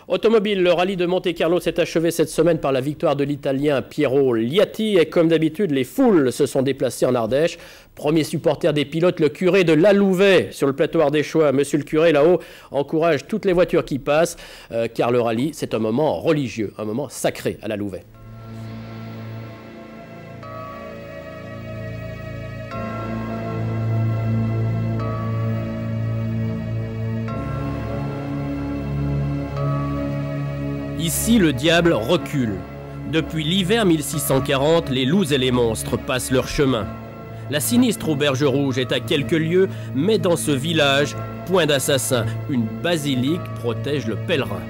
Automobile, le rallye de Monte-Carlo s'est achevé cette semaine par la victoire de l'Italien Piero Liatti et comme d'habitude, les foules se sont déplacées en Ardèche. Premier supporter des pilotes, le curé de Lalouvet sur le plateau ardéchois. Monsieur le curé, là-haut, encourage toutes les voitures qui passent car le rallye, c'est un moment religieux, un moment sacré à Lalouvet. Ici, le diable recule. Depuis l'hiver 1640, les loups et les monstres passent leur chemin. La sinistre auberge rouge est à quelques lieues, mais dans ce village, point d'assassin, une basilique protège le pèlerin.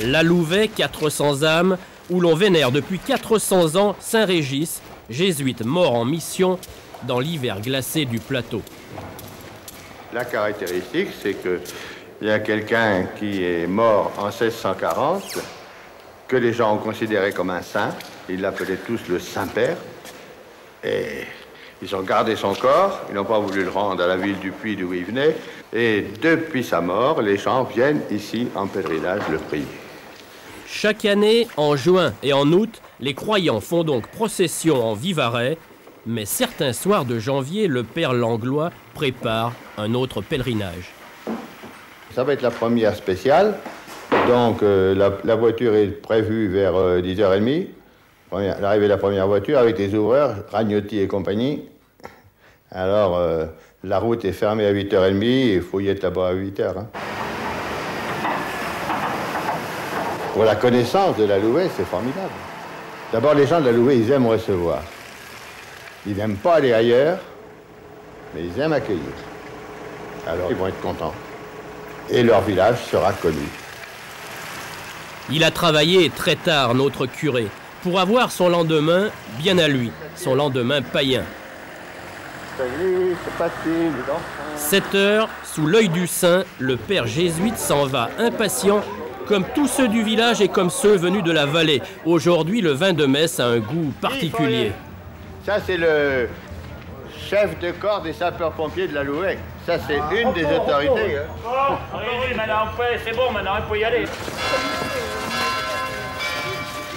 Lalouvet, 400 âmes, où l'on vénère depuis 400 ans Saint-Régis, jésuite mort en mission dans l'hiver glacé du plateau. La caractéristique, c'est qu'il y a quelqu'un qui est mort en 1640, que les gens ont considéré comme un saint. Ils l'appelaient tous le Saint-Père. Et ils ont gardé son corps, ils n'ont pas voulu le rendre à la ville du Puy d'où il venait. Et depuis sa mort, les gens viennent ici en pèlerinage le prier. Chaque année, en juin et en août, les croyants font donc procession en Vivarais. Mais certains soirs de janvier, le père Langlois prépare un autre pèlerinage. Ça va être la première spéciale. Donc la voiture est prévue vers 10h30. L'arrivée de la première voiture avec les ouvreurs, Ragnotti et compagnie. Alors la route est fermée à 8h30 et il faut y être là-bas à 8h. Hein. Pour la connaissance de Lalouvet, c'est formidable. D'abord, les gens de Lalouvet, ils aiment recevoir. Ils n'aiment pas aller ailleurs, mais ils aiment accueillir. Alors ils vont être contents. Et leur village sera connu. Il a travaillé très tard, notre curé, pour avoir son lendemain bien à lui, son lendemain païen. Salut, c'est parti, les enfants. 7 heures, sous l'œil du saint, le père jésuite s'en va impatient, comme tous ceux du village et comme ceux venus de la vallée. Aujourd'hui, le vin de messe a un goût particulier. Ça, c'est le chef de corps des sapeurs-pompiers de Lalouvet. Ça, c'est une des autorités. Bon, allez, maintenant, c'est bon, maintenant, il faut y aller.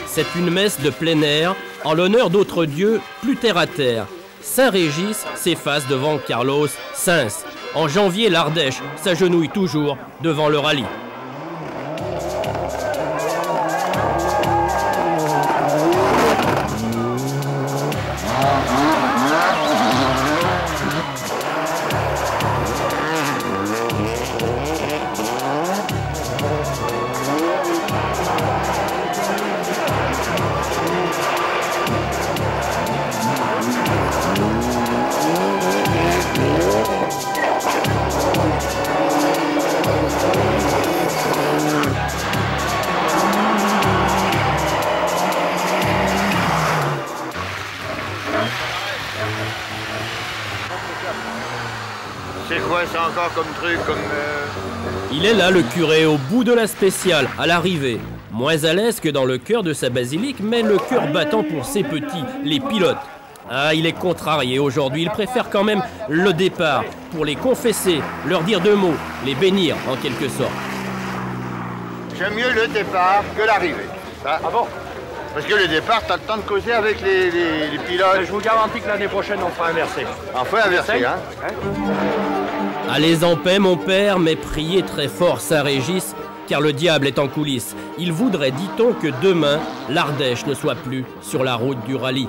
C'est une messe de plein air en l'honneur d'autres dieux plus terre à terre. Saint-Régis s'efface devant Carlos Sainz. En janvier, l'Ardèche s'agenouille toujours devant le rallye. C'est quoi ça encore comme truc, Il est là, le curé, au bout de la spéciale, à l'arrivée. Moins à l'aise que dans le cœur de sa basilique, mais le cœur battant pour ses petits, les pilotes. Ah, il est contrarié aujourd'hui, il préfère quand même le départ, pour les confesser, leur dire 2 mots, les bénir en quelque sorte. J'aime mieux le départ que l'arrivée. Ah bon? Parce que le départ, t'as le temps de causer avec les pilotes. Je vous garantis que l'année prochaine, on fera inverser. On fait inverser, hein? Allez en paix, mon père, mais priez très fort Saint-Régis, car le diable est en coulisses. Il voudrait, dit-on, que demain, l'Ardèche ne soit plus sur la route du rallye.